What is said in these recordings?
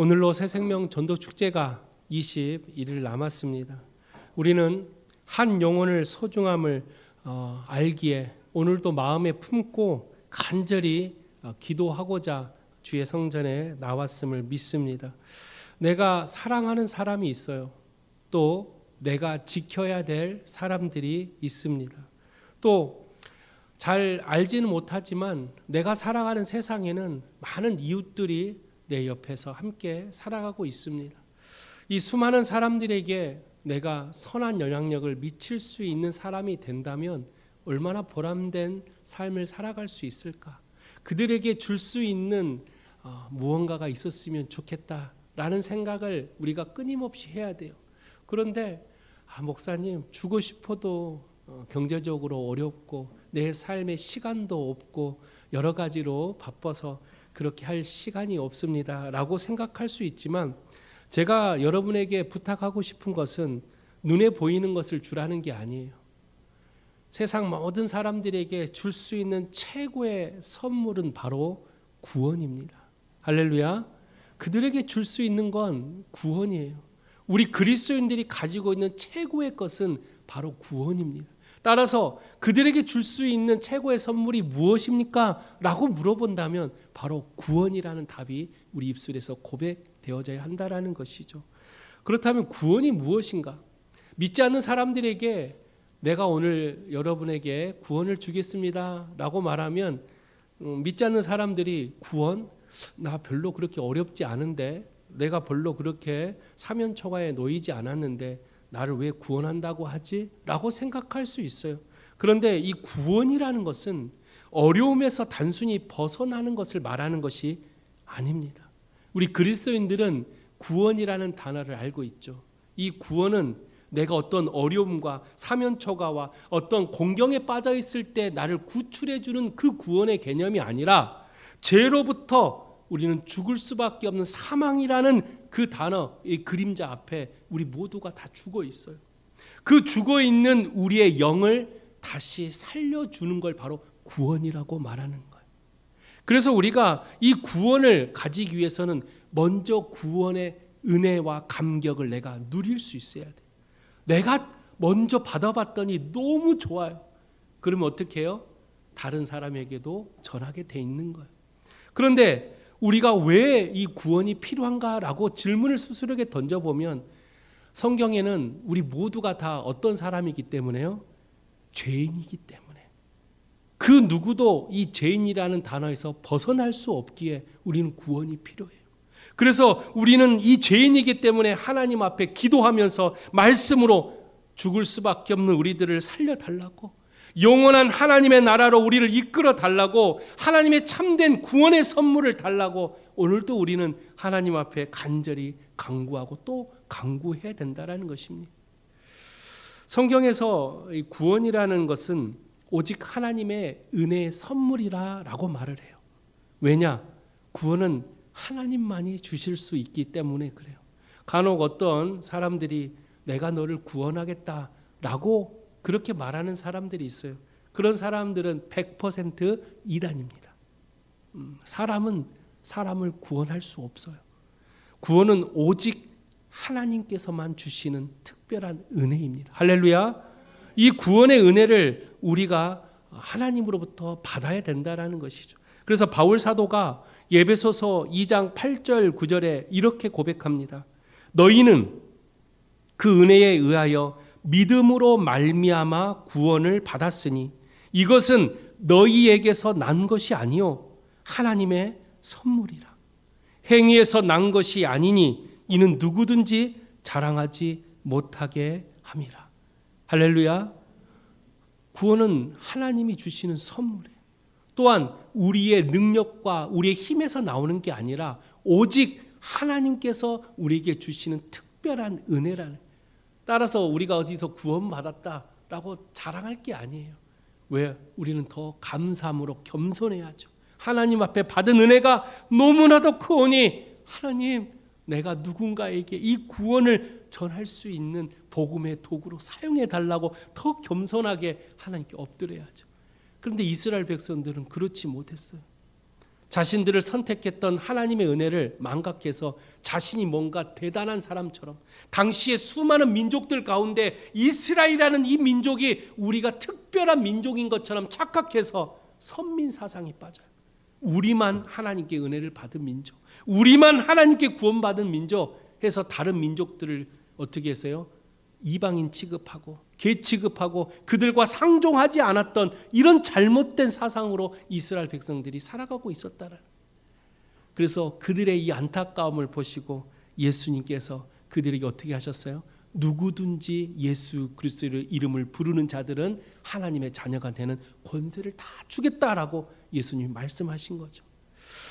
오늘로 새생명 전도축제가 21일 남았습니다. 우리는 한 영혼을 소중함을 알기에 오늘도 마음에 품고 간절히 기도하고자 주의 성전에 나왔음을 믿습니다. 내가 사랑하는 사람이 있어요. 또 내가 지켜야 될 사람들이 있습니다. 또 잘 알지는 못하지만 내가 살아가는 세상에는 많은 이웃들이 내 옆에서 함께 살아가고 있습니다. 이 수많은 사람들에게 내가 선한 영향력을 미칠 수 있는 사람이 된다면 얼마나 보람된 삶을 살아갈 수 있을까? 그들에게 줄 수 있는 무언가가 있었으면 좋겠다라는 생각을 우리가 끊임없이 해야 돼요. 그런데 목사님, 주고 싶어도 경제적으로 어렵고 내 삶에 시간도 없고 여러 가지로 바빠서 그렇게 할 시간이 없습니다 라고 생각할 수 있지만, 제가 여러분에게 부탁하고 싶은 것은 눈에 보이는 것을 주라는 게 아니에요. 세상 모든 사람들에게 줄 수 있는 최고의 선물은 바로 구원입니다. 할렐루야. 그들에게 줄 수 있는 건 구원이에요. 우리 그리스도인들이 가지고 있는 최고의 것은 바로 구원입니다. 따라서 그들에게 줄 수 있는 최고의 선물이 무엇입니까? 라고 물어본다면 바로 구원이라는 답이 우리 입술에서 고백되어져야 한다는 것이죠. 그렇다면 구원이 무엇인가? 믿지 않는 사람들에게 내가 오늘 여러분에게 구원을 주겠습니다 라고 말하면 믿지 않는 사람들이 구원? 나 별로 그렇게 어렵지 않은데, 내가 별로 그렇게 사면초가에 놓이지 않았는데 나를 왜 구원한다고 하지? 라고 생각할 수 있어요. 그런데 이 구원이라는 것은 어려움에서 단순히 벗어나는 것을 말하는 것이 아닙니다. 우리 그리스도인들은 구원이라는 단어를 알고 있죠. 이 구원은 내가 어떤 어려움과 사면초가와 어떤 공경에 빠져 있을 때 나를 구출해 주는 그 구원의 개념이 아니라, 죄로부터 우리는 죽을 수밖에 없는 사망이라는 그 단어, 이 그림자 앞에 우리 모두가 다 죽어 있어요. 그 죽어 있는 우리의 영을 다시 살려주는 걸 바로 구원이라고 말하는 거예요. 그래서 우리가 이 구원을 가지기 위해서는 먼저 구원의 은혜와 감격을 내가 누릴 수 있어야 돼요. 내가 먼저 받아봤더니 너무 좋아요. 그러면 어떻게 해요? 다른 사람에게도 전하게 돼 있는 거예요. 그런데 우리가 왜 이 구원이 필요한가라고 질문을 스스로에게 던져보면, 성경에는 우리 모두가 다 어떤 사람이기 때문에요? 죄인이기 때문에. 그 누구도 이 죄인이라는 단어에서 벗어날 수 없기에 우리는 구원이 필요해요. 그래서 우리는 이 죄인이기 때문에 하나님 앞에 기도하면서 말씀으로 죽을 수밖에 없는 우리들을 살려달라고, 영원한 하나님의 나라로 우리를 이끌어 달라고, 하나님의 참된 구원의 선물을 달라고 오늘도 우리는 하나님 앞에 간절히 간구하고 또 간구해야 된다는 것입니다. 성경에서 이 구원이라는 것은 오직 하나님의 은혜의 선물이라고 말을 해요. 왜냐? 구원은 하나님만이 주실 수 있기 때문에 그래요. 간혹 어떤 사람들이 내가 너를 구원하겠다라고 그렇게 말하는 사람들이 있어요. 그런 사람들은 100% 이단입니다. 사람은 사람을 구원할 수 없어요. 구원은 오직 하나님께서만 주시는 특별한 은혜입니다. 할렐루야. 이 구원의 은혜를 우리가 하나님으로부터 받아야 된다는 것이죠. 그래서 바울 사도가 에베소서 2장 8절 9절에 이렇게 고백합니다. 너희는 그 은혜에 의하여 믿음으로 말미암아 구원을 받았으니 이것은 너희에게서 난 것이 아니요 하나님의 선물이라. 행위에서 난 것이 아니니 이는 누구든지 자랑하지 못하게 함이라. 할렐루야. 구원은 하나님이 주시는 선물이에요. 또한 우리의 능력과 우리의 힘에서 나오는 게 아니라 오직 하나님께서 우리에게 주시는 특별한 은혜라는. 따라서 우리가 어디서 구원받았다라고 자랑할 게 아니에요. 왜? 우리는 더 감사함으로 겸손해야죠. 하나님 앞에 받은 은혜가 너무나도 크오니 하나님, 내가 누군가에게 이 구원을 전할 수 있는 복음의 도구로 사용해 달라고 더 겸손하게 하나님께 엎드려야죠. 그런데 이스라엘 백성들은 그렇지 못했어요. 자신들을 선택했던 하나님의 은혜를 망각해서 자신이 뭔가 대단한 사람처럼, 당시의 수많은 민족들 가운데 이스라엘이라는 이 민족이 우리가 특별한 민족인 것처럼 착각해서 선민 사상에 빠져요. 우리만 하나님께 은혜를 받은 민족, 우리만 하나님께 구원받은 민족 해서 다른 민족들을 어떻게 했어요? 이방인 취급하고 개 취급하고 그들과 상종하지 않았던 이런 잘못된 사상으로 이스라엘 백성들이 살아가고 있었다는. 그래서 그들의 이 안타까움을 보시고 예수님께서 그들에게 어떻게 하셨어요? 누구든지 예수 그리스도의 이름을 부르는 자들은 하나님의 자녀가 되는 권세를 다 주겠다라고 예수님이 말씀하신 거죠.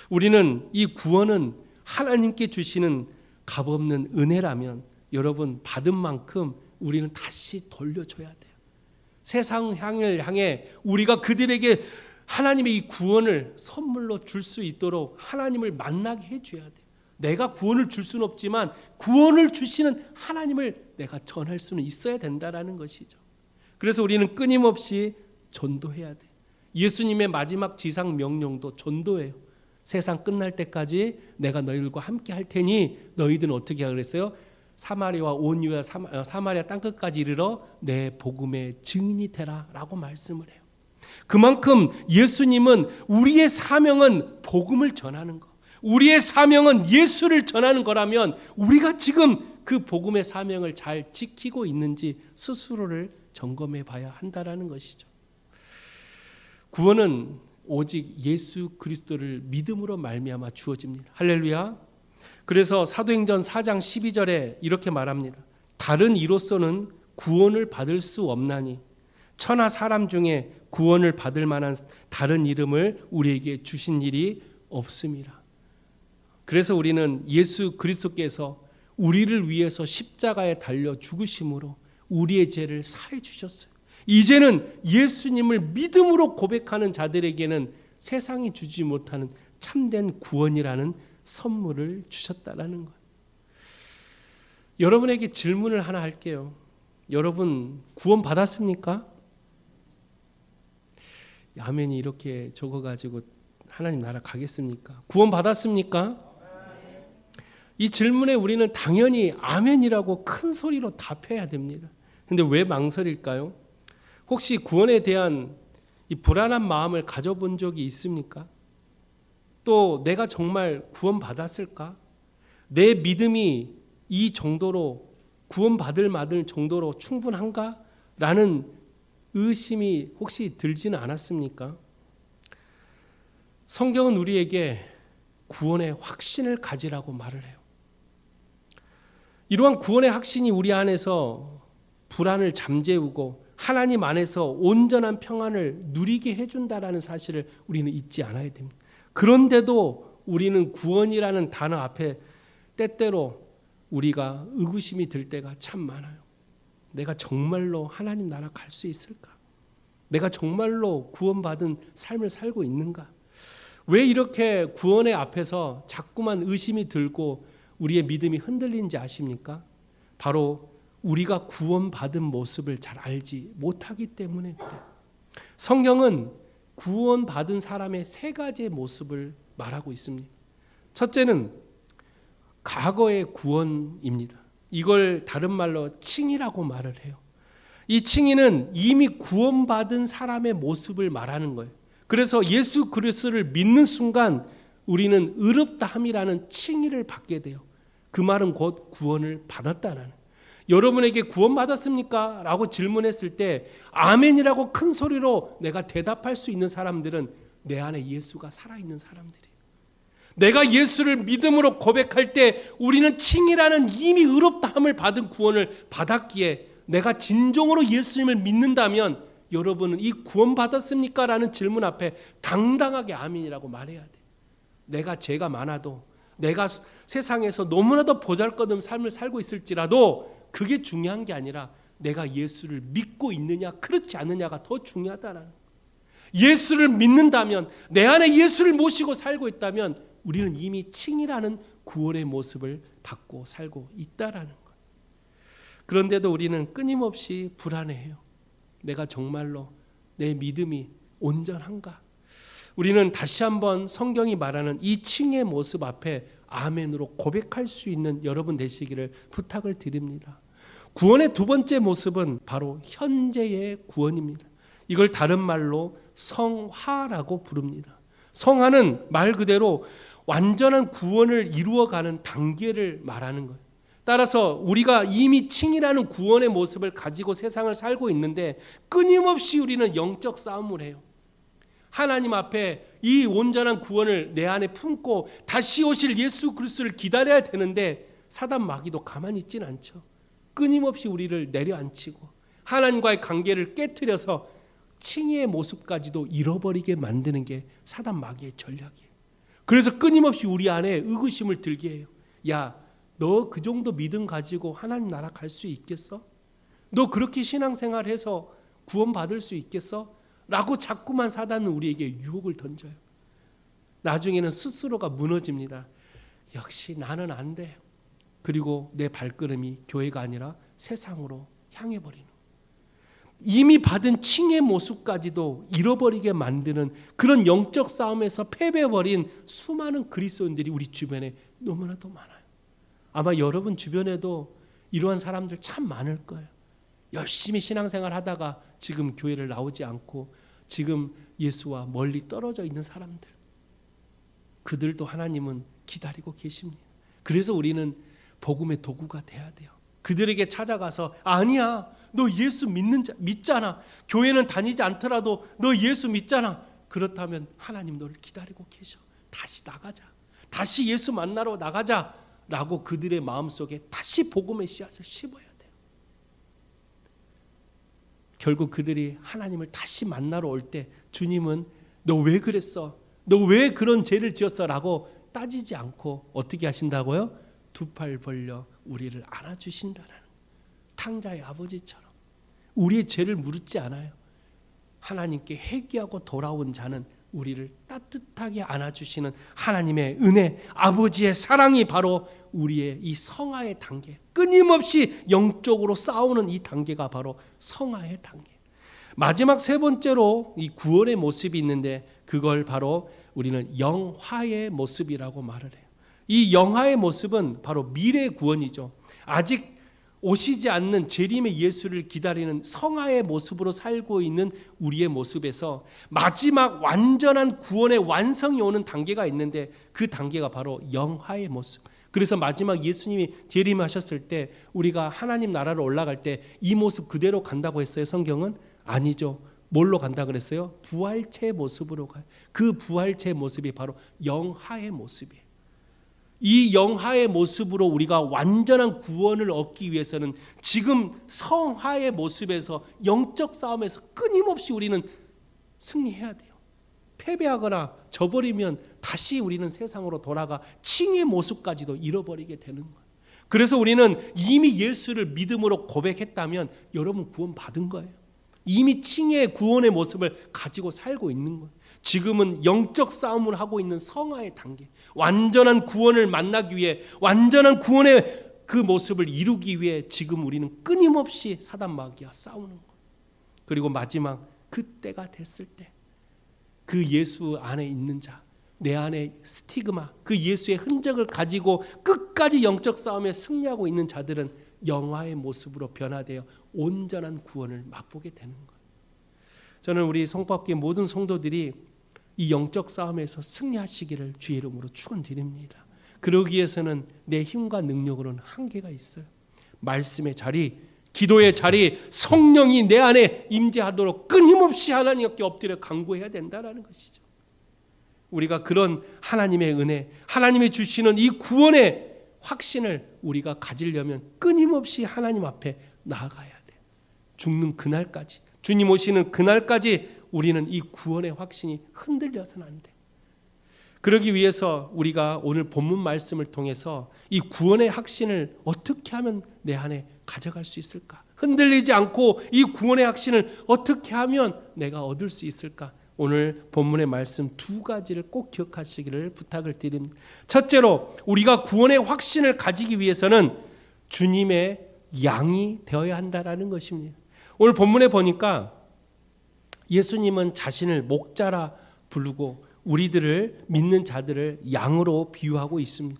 우리는 이 구원은 하나님께 주시는 값없는 은혜라면 여러분 받은 만큼 우리는 다시 돌려줘야 돼요. 세상을 향해 우리가 그들에게 하나님의 이 구원을 선물로 줄 수 있도록 하나님을 만나게 해줘야 돼요. 내가 구원을 줄 수는 없지만 구원을 주시는 하나님을 내가 전할 수는 있어야 된다라는 것이죠. 그래서 우리는 끊임없이 전도해야 돼요. 예수님의 마지막 지상 명령도 전도예요. 세상 끝날 때까지 내가 너희들과 함께 할 테니 너희들은 어떻게 하라 그랬어요? 사마리아와 온 유다 사마리아 땅끝까지 이르러 내 복음의 증인이 되라라고 말씀을 해요. 그만큼 예수님은 우리의 사명은 복음을 전하는 것, 우리의 사명은 예수를 전하는 거라면 우리가 지금 그 복음의 사명을 잘 지키고 있는지 스스로를 점검해 봐야 한다라는 것이죠. 구원은 오직 예수 그리스도를 믿음으로 말미암아 주어집니다. 할렐루야. 그래서 사도행전 4장 12절에 이렇게 말합니다. 다른 이로서는 구원을 받을 수 없나니 천하 사람 중에 구원을 받을 만한 다른 이름을 우리에게 주신 일이 없음이라. 그래서 우리는 예수 그리스도께서 우리를 위해서 십자가에 달려 죽으심으로 우리의 죄를 사해 주셨어요. 이제는 예수님을 믿음으로 고백하는 자들에게는 세상이 주지 못하는 참된 구원이라는 선물을 주셨다라는 거예요. 여러분에게 질문을 하나 할게요. 여러분 구원 받았습니까? 아멘이 이렇게 적어가지고 하나님 나라 가겠습니까? 구원 받았습니까? 이 질문에 우리는 당연히 아멘이라고 큰 소리로 답해야 됩니다. 근데 왜 망설일까요? 혹시 구원에 대한 이 불안한 마음을 가져본 적이 있습니까? 또 내가 정말 구원받았을까? 내 믿음이 이 정도로 구원받을 만할 정도로 충분한가? 라는 의심이 혹시 들지는 않았습니까? 성경은 우리에게 구원의 확신을 가지라고 말을 해요. 이러한 구원의 확신이 우리 안에서 불안을 잠재우고 하나님 안에서 온전한 평안을 누리게 해준다라는 사실을 우리는 잊지 않아야 됩니다. 그런데도 우리는 구원이라는 단어 앞에 때때로 우리가 의구심이 들 때가 참 많아요. 내가 정말로 하나님 나라 갈 수 있을까? 내가 정말로 구원받은 삶을 살고 있는가? 왜 이렇게 구원의 앞에서 자꾸만 의심이 들고 우리의 믿음이 흔들리는지 아십니까? 바로 우리가 구원받은 모습을 잘 알지 못하기 때문에 그래요. 성경은 구원받은 사람의 세 가지의 모습을 말하고 있습니다. 첫째는 과거의 구원입니다. 이걸 다른 말로 칭의라고 말을 해요. 이 칭의는 이미 구원받은 사람의 모습을 말하는 거예요. 그래서 예수 그리스도를 믿는 순간 우리는 의롭다함이라는 칭의를 받게 돼요. 그 말은 곧 구원을 받았다라는. 여러분에게 구원받았습니까? 라고 질문했을 때 아멘이라고 큰 소리로 내가 대답할 수 있는 사람들은 내 안에 예수가 살아있는 사람들이에요. 내가 예수를 믿음으로 고백할 때 우리는 칭이라는 이미 의롭다함을 받은 구원을 받았기에 내가 진정으로 예수님을 믿는다면 여러분은 이 구원받았습니까? 라는 질문 앞에 당당하게 아멘이라고 말해야 돼요. 내가 죄가 많아도 내가 세상에서 너무나도 보잘것없는 삶을 살고 있을지라도 그게 중요한 게 아니라 내가 예수를 믿고 있느냐 그렇지 않느냐가 더 중요하다라는. 예수를 믿는다면 내 안에 예수를 모시고 살고 있다면 우리는 이미 칭이라는 구원의 모습을 받고 살고 있다라는 것. 그런데도 우리는 끊임없이 불안해해요. 내가 정말로 내 믿음이 온전한가? 우리는 다시 한번 성경이 말하는 이 칭의 모습 앞에 아멘으로 고백할 수 있는 여러분 되시기를 부탁을 드립니다. 구원의 두 번째 모습은 바로 현재의 구원입니다. 이걸 다른 말로 성화라고 부릅니다. 성화는 말 그대로 완전한 구원을 이루어가는 단계를 말하는 거예요. 따라서 우리가 이미 칭이라는 구원의 모습을 가지고 세상을 살고 있는데 끊임없이 우리는 영적 싸움을 해요. 하나님 앞에 이 온전한 구원을 내 안에 품고 다시 오실 예수 그리스도를 기다려야 되는데 사단 마귀도 가만히 있진 않죠. 끊임없이 우리를 내려앉히고 하나님과의 관계를 깨트려서 칭의의 모습까지도 잃어버리게 만드는 게 사단 마귀의 전략이에요. 그래서 끊임없이 우리 안에 의구심을 들게 해요. 야, 너 그 정도 믿음 가지고 하나님 나라 갈 수 있겠어? 너 그렇게 신앙생활해서 구원받을 수 있겠어? 라고 자꾸만 사단은 우리에게 유혹을 던져요. 나중에는 스스로가 무너집니다. 역시 나는 안 돼. 그리고 내 발걸음이 교회가 아니라 세상으로 향해버리는, 이미 받은 칭의 모습까지도 잃어버리게 만드는 그런 영적 싸움에서 패배해버린 수많은 그리스도인들이 우리 주변에 너무나도 많아요. 아마 여러분 주변에도 이러한 사람들 참 많을 거예요. 열심히 신앙생활 하다가 지금 교회를 나오지 않고 지금 예수와 멀리 떨어져 있는 사람들, 그들도 하나님은 기다리고 계십니다. 그래서 우리는 복음의 도구가 돼야 돼요. 그들에게 찾아가서 아니야, 너 예수 믿잖아. 교회는 다니지 않더라도 너 예수 믿잖아. 그렇다면 하나님 너를 기다리고 계셔. 다시 나가자. 다시 예수 만나러 나가자. 라고 그들의 마음속에 다시 복음의 씨앗을 심어야 돼요. 결국 그들이 하나님을 다시 만나러 올 때 주님은 너 왜 그랬어? 너 왜 그런 죄를 지었어? 라고 따지지 않고 어떻게 하신다고요? 두 팔 벌려 우리를 안아주신다라는, 탕자의 아버지처럼 우리의 죄를 물지 않아요. 하나님께 회개하고 돌아온 자는 우리를 따뜻하게 안아주시는 하나님의 은혜, 아버지의 사랑이 바로 우리의 이 성화의 단계, 끊임없이 영적으로 싸우는 이 단계가 바로 성화의 단계. 마지막 세 번째로 이 구원의 모습이 있는데 그걸 바로 우리는 영화의 모습이라고 말을 해요. 이 영화의 모습은 바로 미래 구원이죠. 아직 오시지 않는 재림의 예수를 기다리는 성화의 모습으로 살고 있는 우리의 모습에서 마지막 완전한 구원의 완성이 오는 단계가 있는데 그 단계가 바로 영화의 모습. 그래서 마지막 예수님이 재림하셨을 때 우리가 하나님 나라로 올라갈 때 이 모습 그대로 간다고 했어요, 성경은? 아니죠. 뭘로 간다 그랬어요? 부활체의 모습으로 가요. 그 부활체의 모습이 바로 영화의 모습이에요. 이 영화의 모습으로 우리가 완전한 구원을 얻기 위해서는 지금 성화의 모습에서 영적 싸움에서 끊임없이 우리는 승리해야 돼요. 패배하거나 져버리면 다시 우리는 세상으로 돌아가 칭의 모습까지도 잃어버리게 되는 거예요. 그래서 우리는 이미 예수를 믿음으로 고백했다면 여러분 구원 받은 거예요. 이미 칭의 구원의 모습을 가지고 살고 있는 거예요. 지금은 영적 싸움을 하고 있는 성화의 단계, 완전한 구원을 만나기 위해, 완전한 구원의 그 모습을 이루기 위해 지금 우리는 끊임없이 사단 마귀와 싸우는 거예요. 그리고 마지막 그때가 됐을 때 그 예수 안에 있는 자, 내 안에 스티그마, 그 예수의 흔적을 가지고 끝까지 영적 싸움에 승리하고 있는 자들은 영화의 모습으로 변화되어 온전한 구원을 맛보게 되는 거예요. 저는 우리 성법교회 모든 성도들이 이 영적 싸움에서 승리하시기를 주의 이름으로 축원드립니다. 그러기 위해서는 내 힘과 능력으로는 한계가 있어요. 말씀의 자리, 기도의 자리, 성령이 내 안에 임재하도록 끊임없이 하나님께 엎드려 간구해야 된다는 것이죠. 우리가 그런 하나님의 은혜, 하나님이 주시는 이 구원의 확신을 우리가 가지려면 끊임없이 하나님 앞에 나아가야 돼. 죽는 그날까지, 주님 오시는 그날까지 우리는 이 구원의 확신이 흔들려서는 안 돼. 그러기 위해서 우리가 오늘 본문 말씀을 통해서 이 구원의 확신을 어떻게 하면 내 안에 가져갈 수 있을까? 흔들리지 않고 이 구원의 확신을 어떻게 하면 내가 얻을 수 있을까? 오늘 본문의 말씀 두 가지를 꼭 기억하시기를 부탁을 드립니다. 첫째로 우리가 구원의 확신을 가지기 위해서는 주님의 양이 되어야 한다라는 것입니다. 오늘 본문에 보니까 예수님은 자신을 목자라 부르고 우리들을 믿는 자들을 양으로 비유하고 있습니다.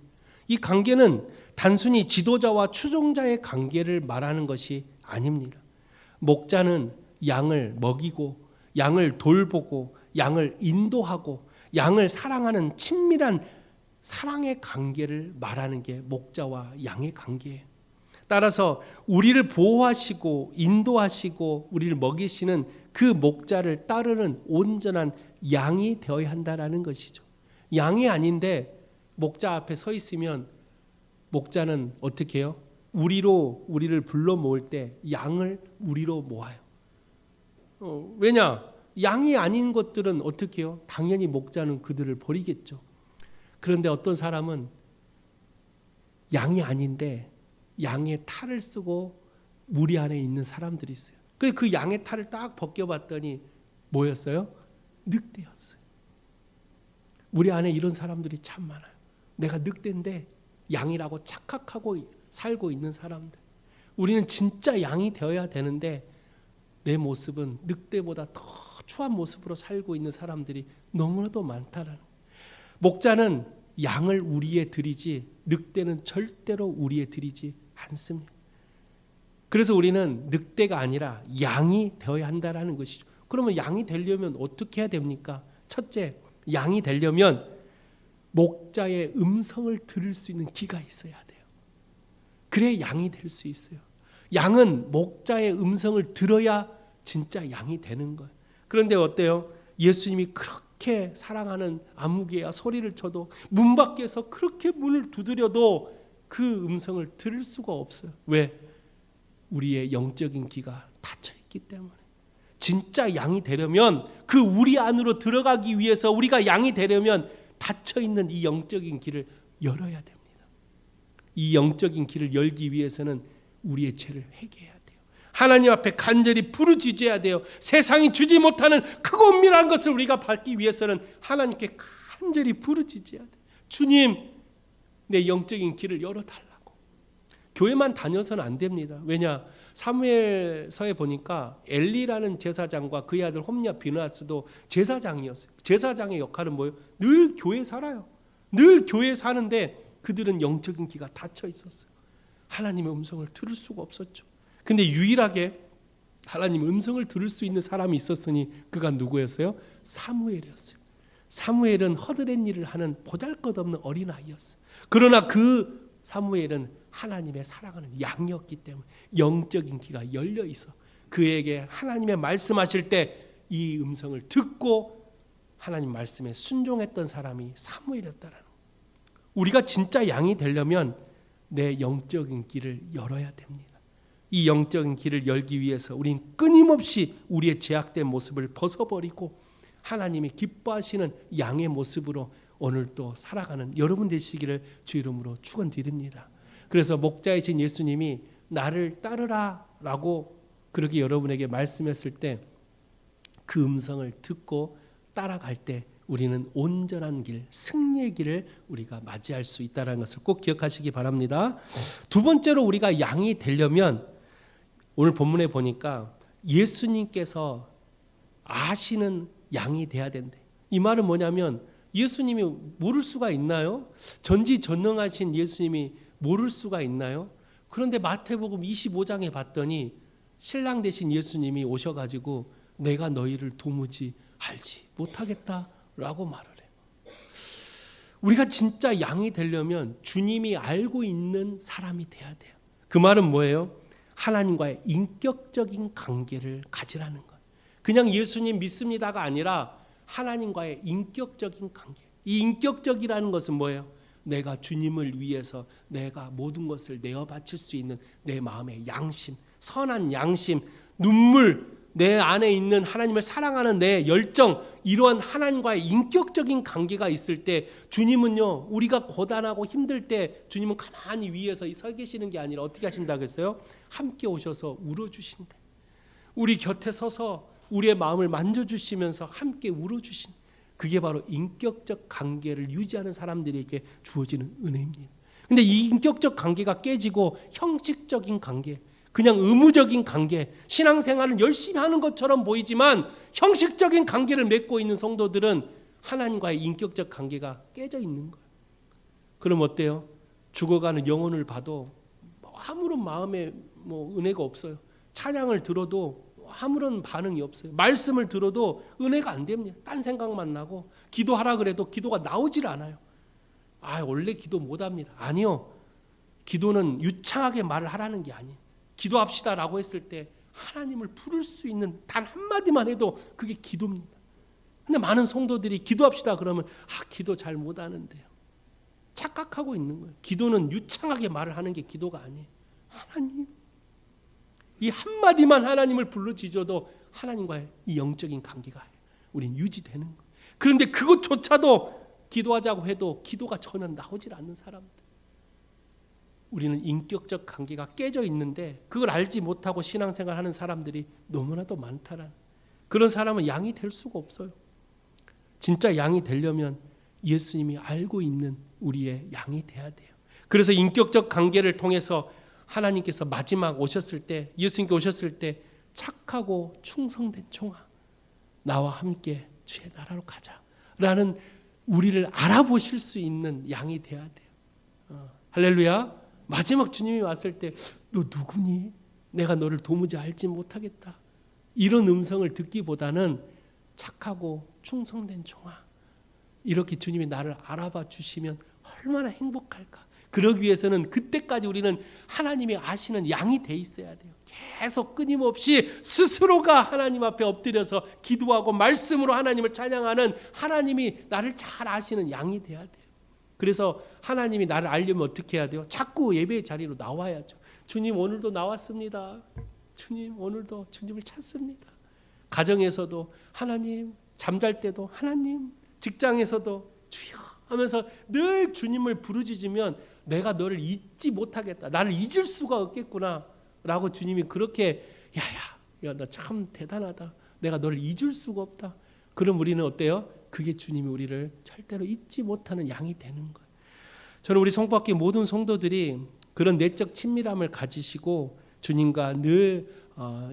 이 관계는 단순히 지도자와 추종자의 관계를 말하는 것이 아닙니다. 목자는 양을 먹이고 양을 돌보고 양을 인도하고 양을 사랑하는 친밀한 사랑의 관계를 말하는 게 목자와 양의 관계예요. 따라서 우리를 보호하시고 인도하시고 우리를 먹이시는 그 목자를 따르는 온전한 양이 되어야 한다라는 것이죠. 양이 아닌데 목자 앞에 서 있으면 목자는 어떻게 해요? 우리를 불러 모을 때 양을 우리로 모아요. 왜냐? 양이 아닌 것들은 어떻게 해요? 당연히 목자는 그들을 버리겠죠. 그런데 어떤 사람은 양이 아닌데 양의 탈을 쓰고 무리 안에 있는 사람들이 있어요. 그래서 그 양의 탈을 딱 벗겨봤더니 뭐였어요? 늑대였어요. 우리 안에 이런 사람들이 참 많아요. 내가 늑대인데 양이라고 착각하고 살고 있는 사람들. 우리는 진짜 양이 되어야 되는데 내 모습은 늑대보다 더 추한 모습으로 살고 있는 사람들이 너무나도 많다라는. 목자는 양을 우리에 드리지 늑대는 절대로 우리에 드리지 않습니다. 그래서 우리는 늑대가 아니라 양이 되어야 한다라는 것이죠. 그러면 양이 되려면 어떻게 해야 됩니까? 첫째, 양이 되려면 목자의 음성을 들을 수 있는 귀가 있어야 돼요. 그래야 양이 될 수 있어요. 양은 목자의 음성을 들어야 진짜 양이 되는 거예요. 그런데 어때요? 예수님이 그렇게 사랑하는 아무개야 소리를 쳐도 문 밖에서 그렇게 문을 두드려도 그 음성을 들을 수가 없어요. 왜? 우리의 영적인 귀가 닫혀 있기 때문에. 진짜 양이 되려면 그 우리 안으로 들어가기 위해서 우리가 양이 되려면 닫혀 있는 이 영적인 길을 열어야 됩니다. 이 영적인 길을 열기 위해서는 우리의 죄를 회개해야 돼요. 하나님 앞에 간절히 부르짖어야 돼요. 세상이 주지 못하는 크고 은밀한 것을 우리가 받기 위해서는 하나님께 간절히 부르짖어야 돼요. 주님, 내 영적인 길을 열어달라고. 교회만 다녀서는 안 됩니다. 왜냐? 사무엘서에 보니까 엘리라는 제사장과 그의 아들 홈리와 비느하스도 제사장이었어요. 제사장의 역할은 뭐예요? 늘 교회에 살아요. 늘 교회에 사는데 그들은 영적인 귀가 닫혀 있었어요. 하나님의 음성을 들을 수가 없었죠. 근데 유일하게 하나님의 음성을 들을 수 있는 사람이 있었으니 그가 누구였어요? 사무엘이었어요. 사무엘은 허드렛 일을 하는 보잘것없는 어린아이였어요. 그러나 그 사무엘은 하나님의 사랑하는 양이었기 때문에 영적인 귀가 열려 있어 그에게 하나님의 말씀하실 때 이 음성을 듣고 하나님 말씀에 순종했던 사람이 사무엘이었다라는 거예요. 우리가 진짜 양이 되려면 내 영적인 길을 열어야 됩니다. 이 영적인 길을 열기 위해서 우린 끊임없이 우리의 제약된 모습을 벗어버리고 하나님이 기뻐하시는 양의 모습으로 오늘도 살아가는 여러분 되시기를 주 이름으로 축원드립니다. 그래서 목자이신 예수님이 나를 따르라 라고 그렇게 여러분에게 말씀했을 때 그 음성을 듣고 따라갈 때 우리는 온전한 길, 승리의 길을 우리가 맞이할 수 있다는 것을 꼭 기억하시기 바랍니다. 두 번째로 우리가 양이 되려면 오늘 본문에 보니까 예수님께서 아시는 양이 돼야 된대. 이 말은 뭐냐면 예수님이 모를 수가 있나요? 전지전능하신 예수님이 모를 수가 있나요? 그런데 마태복음 25장에 봤더니 신랑 되신 예수님이 오셔가지고 내가 너희를 도무지 알지 못하겠다라고 말을 해요. 우리가 진짜 양이 되려면 주님이 알고 있는 사람이 돼야 돼요. 그 말은 뭐예요? 하나님과의 인격적인 관계를 가지라는 거예요. 그냥 예수님 믿습니다가 아니라 하나님과의 인격적인 관계. 이 인격적이라는 것은 뭐예요? 내가 주님을 위해서 내가 모든 것을 내어 바칠 수 있는 내 마음의 양심, 선한 양심, 눈물, 내 안에 있는 하나님을 사랑하는 내 열정, 이러한 하나님과의 인격적인 관계가 있을 때 주님은요, 우리가 고단하고 힘들 때 주님은 가만히 위에서 서 계시는 게 아니라 어떻게 하신다겠어요? 함께 오셔서 울어주신대. 우리 곁에 서서 우리의 마음을 만져주시면서 함께 울어주신, 그게 바로 인격적 관계를 유지하는 사람들에게 주어지는 은혜입니다. 근데 이 인격적 관계가 깨지고 형식적인 관계, 그냥 의무적인 관계, 신앙생활을 열심히 하는 것처럼 보이지만 형식적인 관계를 맺고 있는 성도들은 하나님과의 인격적 관계가 깨져 있는 거예요. 그럼 어때요? 죽어가는 영혼을 봐도 아무런 마음에 은혜가 없어요. 찬양을 들어도 아무런 반응이 없어요. 말씀을 들어도 은혜가 안 됩니다. 딴 생각만 나고 기도하라 그래도 기도가 나오질 않아요. 원래 기도 못합니다. 아니요. 기도는 유창하게 말을 하라는 게 아니에요. 기도합시다라고 했을 때 하나님을 부를 수 있는 단 한마디만 해도 그게 기도입니다. 근데 많은 성도들이 기도합시다 그러면 기도 잘 못하는데요. 착각하고 있는 거예요. 기도는 유창하게 말을 하는 게 기도가 아니에요. 하나님, 이 한마디만 하나님을 불러지져도 하나님과의 이 영적인 관계가 우린 유지되는 거예요. 그런데 그것조차도 기도하자고 해도 기도가 전혀 나오질 않는 사람들. 우리는 인격적 관계가 깨져 있는데 그걸 알지 못하고 신앙생활하는 사람들이 너무나도 많다라는, 그런 사람은 양이 될 수가 없어요. 진짜 양이 되려면 예수님이 알고 있는 우리의 양이 돼야 돼요. 그래서 인격적 관계를 통해서 하나님께서 마지막 오셨을 때, 예수님께 오셨을 때 착하고 충성된 종아, 나와 함께 주의 나라로 가자라는 우리를 알아보실 수 있는 양이 돼야 돼요. 할렐루야. 마지막 주님이 왔을 때 너 누구니? 내가 너를 도무지 알지 못하겠다. 이런 음성을 듣기보다는 착하고 충성된 종아, 이렇게 주님이 나를 알아봐 주시면 얼마나 행복할까. 그러기 위해서는 그때까지 우리는 하나님이 아시는 양이 돼 있어야 돼요. 계속 끊임없이 스스로가 하나님 앞에 엎드려서 기도하고 말씀으로 하나님을 찬양하는, 하나님이 나를 잘 아시는 양이 돼야 돼요. 그래서 하나님이 나를 알려면 어떻게 해야 돼요? 자꾸 예배의 자리로 나와야죠. 주님 오늘도 나왔습니다. 주님 오늘도 주님을 찾습니다. 가정에서도 하나님, 잠잘 때도 하나님, 직장에서도 주여 하면서 늘 주님을 부르짖으면 내가 너를 잊지 못하겠다. 나를 잊을 수가 없겠구나 라고 주님이 그렇게 야, 너 참 대단하다. 내가 너를 잊을 수가 없다. 그럼 우리는 어때요? 그게 주님이 우리를 절대로 잊지 못하는 양이 되는 거예요. 저는 우리 성밖에 모든 성도들이 그런 내적 친밀함을 가지시고 주님과 늘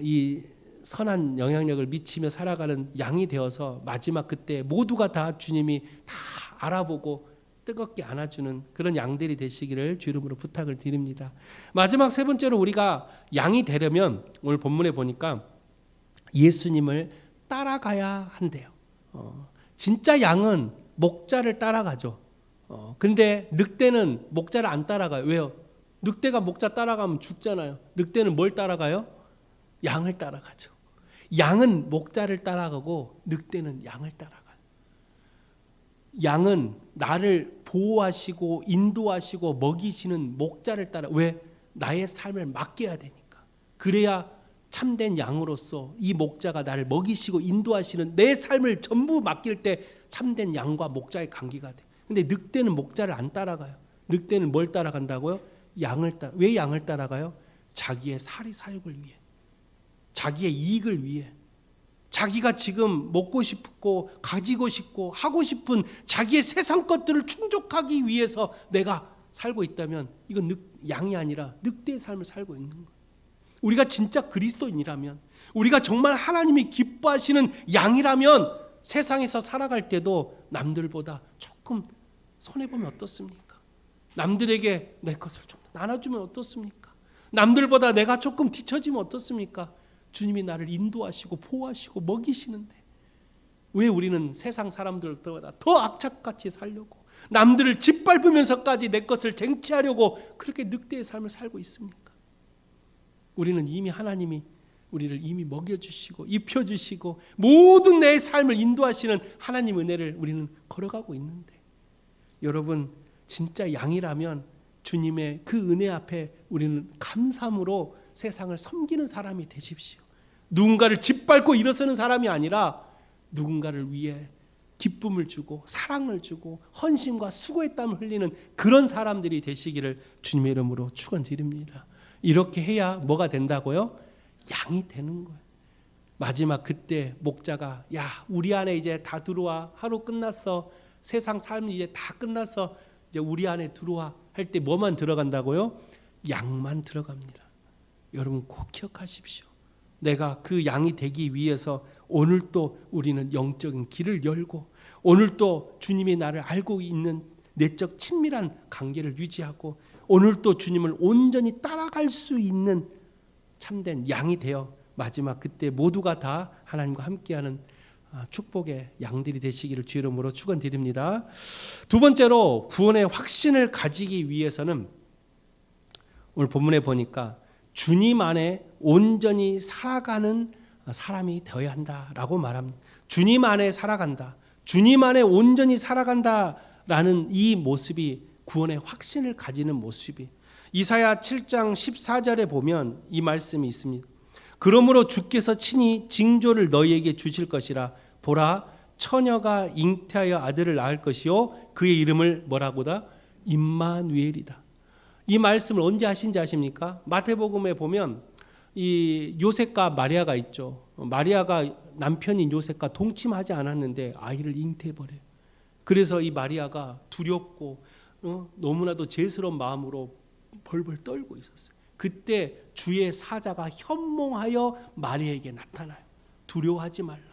이 선한 영향력을 미치며 살아가는 양이 되어서 마지막 그때 모두가 다 주님이 다 알아보고 뜨겁게 안아주는 그런 양들이 되시기를 주 이름으로 부탁을 드립니다. 마지막 세 번째로 우리가 양이 되려면 오늘 본문에 보니까 예수님을 따라가야 한대요. 진짜 양은 목자를 따라가죠. 근데 늑대는 목자를 안 따라가요. 왜요? 늑대가 목자 따라가면 죽잖아요. 늑대는 뭘 따라가요? 양을 따라가죠. 양은 목자를 따라가고 늑대는 양을 따라가요. 양은 나를 보호하시고 인도하시고 먹이시는 목자를 따라, 왜? 나의 삶을 맡겨야 되니까. 그래야 참된 양으로서 이 목자가 나를 먹이시고 인도하시는 내 삶을 전부 맡길 때 참된 양과 목자의 관계가 돼. 근데 늑대는 목자를 안 따라가요. 늑대는 뭘 따라간다고요? 양을 따라. 왜 양을 따라가요? 자기의 사리 사욕을 위해, 자기의 이익을 위해, 자기가 지금 먹고 싶고 가지고 싶고 하고 싶은 자기의 세상 것들을 충족하기 위해서 내가 살고 있다면 이건 양이 아니라 늑대의 삶을 살고 있는 거예요. 우리가 진짜 그리스도인이라면, 우리가 정말 하나님이 기뻐하시는 양이라면 세상에서 살아갈 때도 남들보다 조금 손해보면 어떻습니까? 남들에게 내 것을 좀 나눠주면 어떻습니까? 남들보다 내가 조금 뒤처지면 어떻습니까? 주님이 나를 인도하시고 보호하시고 먹이시는데 왜 우리는 세상 사람들보다 더 악착같이 살려고, 남들을 짓밟으면서까지 내 것을 쟁취하려고 그렇게 늑대의 삶을 살고 있습니까? 우리는 이미 하나님이 우리를 이미 먹여주시고 입혀주시고 모든 내 삶을 인도하시는 하나님 은혜를 우리는 걸어가고 있는데, 여러분 진짜 양이라면 주님의 그 은혜 앞에 우리는 감사함으로 세상을 섬기는 사람이 되십시오. 누군가를 짓밟고 일어서는 사람이 아니라 누군가를 위해 기쁨을 주고 사랑을 주고 헌신과 수고의 땀을 흘리는 그런 사람들이 되시기를 주님의 이름으로 축원드립니다. 이렇게 해야 뭐가 된다고요? 양이 되는 거예요. 마지막 그때 목자가 야, 우리 안에 이제 다 들어와. 하루 끝났어. 세상 삶이 이제 다 끝났어. 이제 우리 안에 들어와. 할 때 뭐만 들어간다고요? 양만 들어갑니다. 여러분 꼭 기억하십시오. 내가 그 양이 되기 위해서 오늘 또 우리는 영적인 길을 열고 오늘 또 주님이 나를 알고 있는 내적 친밀한 관계를 유지하고 오늘 또 주님을 온전히 따라갈 수 있는 참된 양이 되어 마지막 그때 모두가 다 하나님과 함께하는 축복의 양들이 되시기를 주 이름으로 축원드립니다. 두 번째로 구원의 확신을 가지기 위해서는 오늘 본문에 보니까 주님 안에 온전히 살아가는 사람이 되어야 한다라고 말합니다. 주님 안에 살아간다. 주님 안에 온전히 살아간다라는 이 모습이 구원의 확신을 가지는 모습이 이사야 7장 14절에 보면 이 말씀이 있습니다. 그러므로 주께서 친히 징조를 너희에게 주실 것이라 보라 처녀가 잉태하여 아들을 낳을 것이요 그의 이름을 뭐라고다? 임마누엘이다. 이 말씀을 언제 하신지 아십니까? 마태복음에 보면 이 요셉과 마리아가 있죠. 마리아가 남편인 요셉과 동침하지 않았는데 아이를 잉태해버려요. 그래서 이 마리아가 두렵고 너무나도 죄스러운 마음으로 벌벌 떨고 있었어요. 그때 주의 사자가 현몽하여 마리아에게 나타나요. 두려워하지 말라.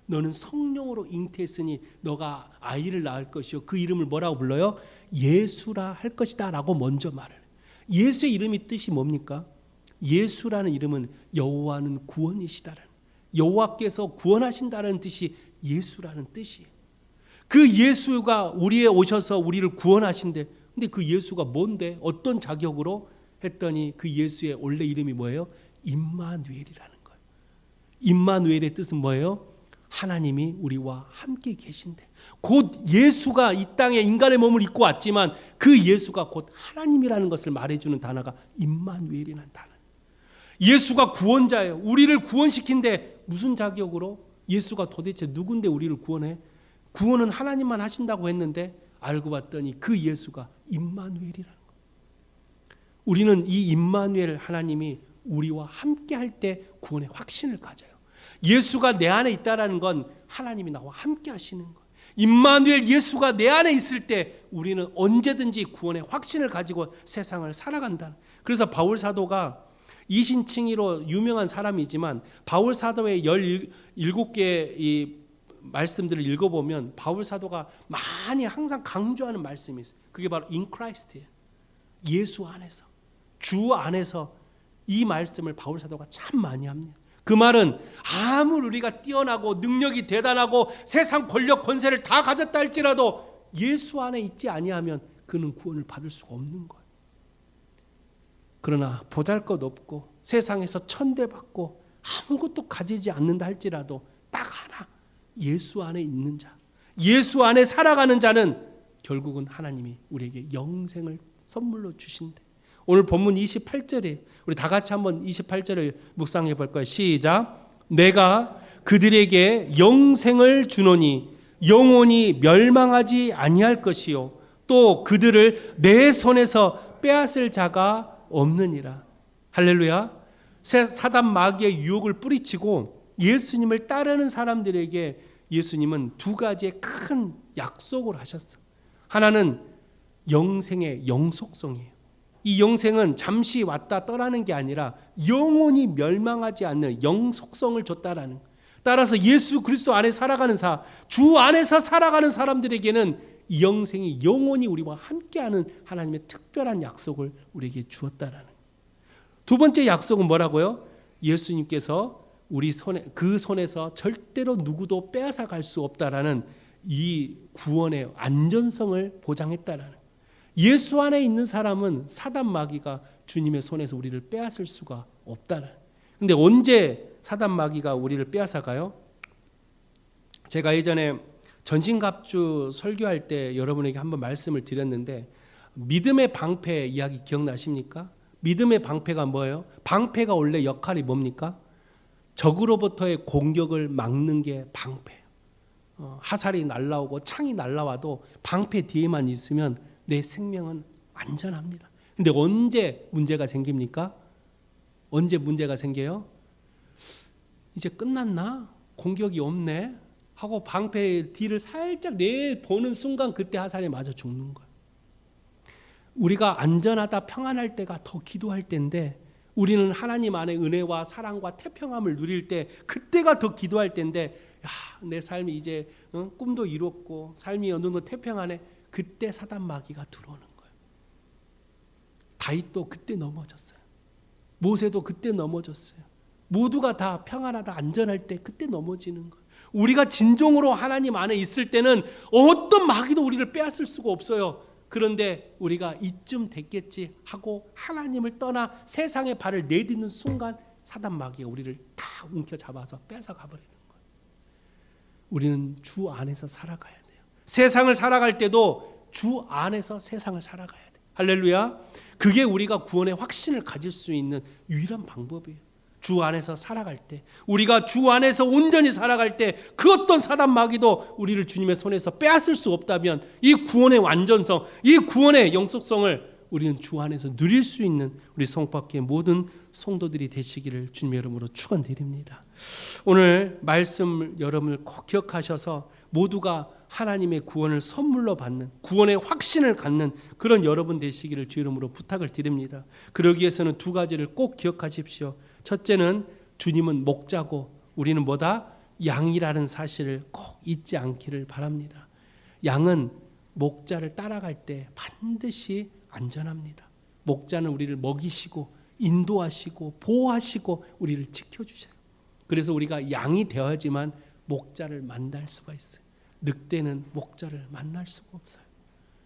너는 성령으로 잉태했으니 너가 아이를 낳을 것이요 그 이름을 뭐라고 불러요? 예수라 할 것이다 라고 먼저 말을 해요. 예수의 이름이 뜻이 뭡니까? 예수라는 이름은 여호와는 구원이시다라는, 여호와께서 구원하신다는 뜻이 예수라는 뜻이에요. 그 예수가 우리에 오셔서 우리를 구원하신대. 근데 그 예수가 뭔데? 어떤 자격으로 했더니 그 예수의 원래 이름이 뭐예요? 임마누엘이라는 거예요. 임마누엘의 뜻은 뭐예요? 하나님이 우리와 함께 계신대. 곧 예수가 이 땅에 인간의 몸을 입고 왔지만 그 예수가 곧 하나님이라는 것을 말해주는 단어가 임마누엘이라는 단어. 예수가 구원자예요. 우리를 구원시킨데 무슨 자격으로? 예수가 도대체 누군데 우리를 구원해? 구원은 하나님만 하신다고 했는데 알고 봤더니 그 예수가 임마누엘이라는 거예요. 우리는 이 임마누엘 하나님이 우리와 함께 할 때 구원의 확신을 가져요. 예수가 내 안에 있다라는 건 하나님이 나와 함께 하시는 거예요. 임마누엘 예수가 내 안에 있을 때 우리는 언제든지 구원의 확신을 가지고 세상을 살아간다. 그래서 바울 사도가 이신칭의로 유명한 사람이지만 바울 사도의 17개의 이 말씀들을 읽어보면 바울 사도가 많이 항상 강조하는 말씀이 있어요. 그게 바로 in Christ예요. 예수 안에서, 주 안에서 이 말씀을 바울 사도가 참 많이 합니다. 그 말은 아무리 우리가 뛰어나고 능력이 대단하고 세상 권력 권세를 다 가졌다 할지라도 예수 안에 있지 아니하면 그는 구원을 받을 수가 없는 거예요. 그러나 보잘것없고 세상에서 천대받고 아무것도 가지지 않는다 할지라도 딱 하나, 예수 안에 있는 자, 예수 안에 살아가는 자는 결국은 하나님이 우리에게 영생을 선물로 주신대. 오늘 본문 28절에 우리 다 같이 한번 28절을 묵상해 볼 거예요. 시작. 내가 그들에게 영생을 주노니 영원히 멸망하지 아니할 것이요 또 그들을 내 손에서 빼앗을 자가 없느니라. 할렐루야. 사단 마귀의 유혹을 뿌리치고 예수님을 따르는 사람들에게 예수님은 두 가지의 큰 약속을 하셨어. 하나는 영생의 영속성이에요. 이 영생은 잠시 왔다 떠나는 게 아니라 영원히 멸망하지 않는 영속성을 줬다라는 거예요. 따라서 예수 그리스도 안에 살아가는 주 안에서 살아가는 사람들에게는 이 영생이 영원히 우리와 함께하는 하나님의 특별한 약속을 우리에게 주었다라는 거예요. 두 번째 약속은 뭐라고요? 예수님께서 우리 그 손에서 절대로 누구도 빼앗아 갈 수 없다라는 이 구원의 안전성을 보장했다라는 거예요. 예수 안에 있는 사람은 사단 마귀가 주님의 손에서 우리를 빼앗을 수가 없다라는 거예요. 근데 언제 사단 마귀가 우리를 빼앗아 가요? 제가 예전에 전신갑주 설교할 때 여러분에게 한번 말씀을 드렸는데 믿음의 방패 이야기 기억나십니까? 믿음의 방패가 뭐예요? 방패가 원래 역할이 뭡니까? 적으로부터의 공격을 막는 게 방패예요. 화살이 날라오고 창이 날라와도 방패 뒤에만 있으면 내 생명은 안전합니다. 근데 언제 문제가 생깁니까? 언제 문제가 생겨요? 이제 끝났나? 공격이 없네? 하고 방패 뒤를 살짝 내보는 순간 그때 화살에 맞아 죽는 거예요. 우리가 안전하다 평안할 때가 더 기도할 때인데 우리는 하나님 안에 은혜와 사랑과 태평함을 누릴 때 그때가 더 기도할 때인데 내 삶이 이제 꿈도 이뤘고 삶이 어느 정도 태평하네. 그때 사단 마귀가 들어오는 거예요. 다윗도 그때 넘어졌어요. 모세도 그때 넘어졌어요. 모두가 다 평안하다 안전할 때 그때 넘어지는 거예요. 우리가 진정으로 하나님 안에 있을 때는 어떤 마귀도 우리를 빼앗을 수가 없어요. 그런데 우리가 이쯤 됐겠지 하고 하나님을 떠나 세상에 발을 내딛는 순간 사단 마귀가 우리를 다 움켜잡아서 뺏어가버리는 거예요. 우리는 주 안에서 살아가야 돼요. 세상을 살아갈 때도 주 안에서 세상을 살아가야 돼요. 할렐루야. 그게 우리가 구원의 확신을 가질 수 있는 유일한 방법이에요. 주 안에서 살아갈 때, 우리가 주 안에서 온전히 살아갈 때 그 어떤 사단 마귀도 우리를 주님의 손에서 빼앗을 수 없다면 이 구원의 완전성, 이 구원의 영속성을 우리는 주 안에서 누릴 수 있는 우리 성밖의 모든 성도들이 되시기를 주님의 이름으로 축원드립니다. 오늘 말씀 여러분을 꼭 기억하셔서 모두가 하나님의 구원을 선물로 받는 구원의 확신을 갖는 그런 여러분 되시기를 주 이름으로 부탁을 드립니다. 그러기 위해서는 두 가지를 꼭 기억하십시오. 첫째는 주님은 목자고 우리는 뭐다? 양이라는 사실을 꼭 잊지 않기를 바랍니다. 양은 목자를 따라갈 때 반드시 안전합니다. 목자는 우리를 먹이시고 인도하시고 보호하시고 우리를 지켜주셔요. 그래서 우리가 양이 되어야지만 목자를 만날 수가 있어요. 늑대는 목자를 만날 수가 없어요.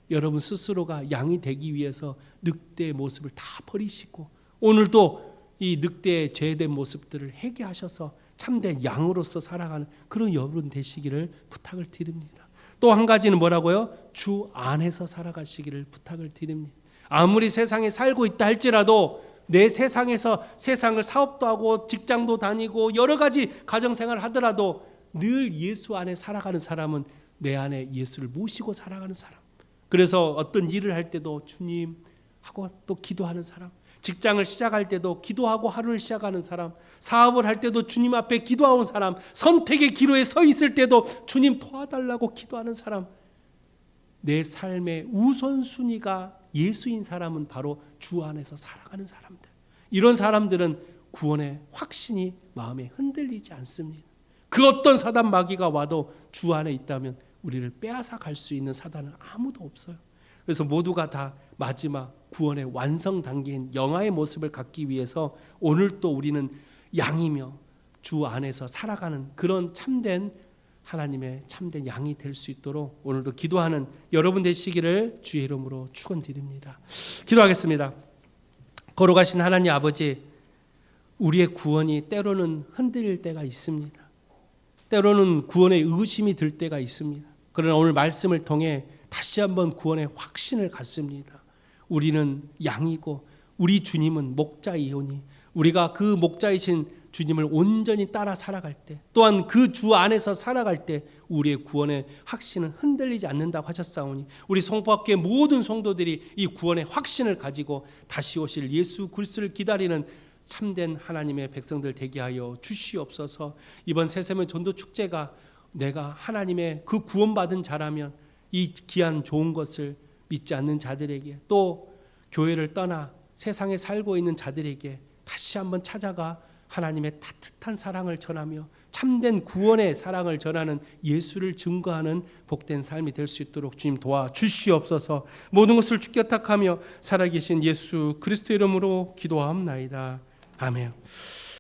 여러분 스스로가 양이 되기 위해서 늑대의 모습을 다 버리시고 오늘도 이 늑대의 죄된 모습들을 회개하셔서 참된 양으로서 살아가는 그런 여러분 되시기를 부탁을 드립니다. 또 한 가지는 뭐라고요? 주 안에서 살아가시기를 부탁을 드립니다. 아무리 세상에 살고 있다 할지라도 내 세상에서 세상을 사업도 하고 직장도 다니고 여러 가지 가정생활을 하더라도 늘 예수 안에 살아가는 사람은 내 안에 예수를 모시고 살아가는 사람. 그래서 어떤 일을 할 때도 주님 하고 또 기도하는 사람, 직장을 시작할 때도 기도하고 하루를 시작하는 사람, 사업을 할 때도 주님 앞에 기도하는 사람, 선택의 기로에 서 있을 때도 주님 도와달라고 기도하는 사람, 내 삶의 우선순위가 예수인 사람은 바로 주 안에서 살아가는 사람들. 이런 사람들은 구원의 확신이 마음에 흔들리지 않습니다. 그 어떤 사단 마귀가 와도 주 안에 있다면 우리를 빼앗아 갈 수 있는 사단은 아무도 없어요. 그래서 모두가 다 마지막 구원의 완성 단계인 영화의 모습을 갖기 위해서 오늘 또 우리는 양이며 주 안에서 살아가는 그런 참된 하나님의 참된 양이 될 수 있도록 오늘도 기도하는 여러분 되시기를 주의 이름으로 축원드립니다. 기도하겠습니다. 걸어가신 하나님 아버지, 우리의 구원이 때로는 흔들릴 때가 있습니다. 때로는 구원의 의심이 들 때가 있습니다. 그러나 오늘 말씀을 통해 다시 한번 구원의 확신을 갖습니다. 우리는 양이고 우리 주님은 목자이오니 우리가 그 목자이신 주님을 온전히 따라 살아갈 때 또한 그 주 안에서 살아갈 때 우리의 구원의 확신은 흔들리지 않는다고 하셨사오니 우리 성포학교의 모든 성도들이 이 구원의 확신을 가지고 다시 오실 예수 그리스도를 기다리는 참된 하나님의 백성들 되게 하여 주시옵소서. 이번 새세면 전도 축제가 내가 하나님의 그 구원받은 자라면 이 귀한 좋은 것을 믿지 않는 자들에게 또 교회를 떠나 세상에 살고 있는 자들에게 다시 한번 찾아가 하나님의 따뜻한 사랑을 전하며 참된 구원의 사랑을 전하는 예수를 증거하는 복된 삶이 될 수 있도록 주님 도와주시옵소서. 모든 것을 주께 탁하며 살아계신 예수 그리스도 이름으로 기도하옵나이다. 아멘.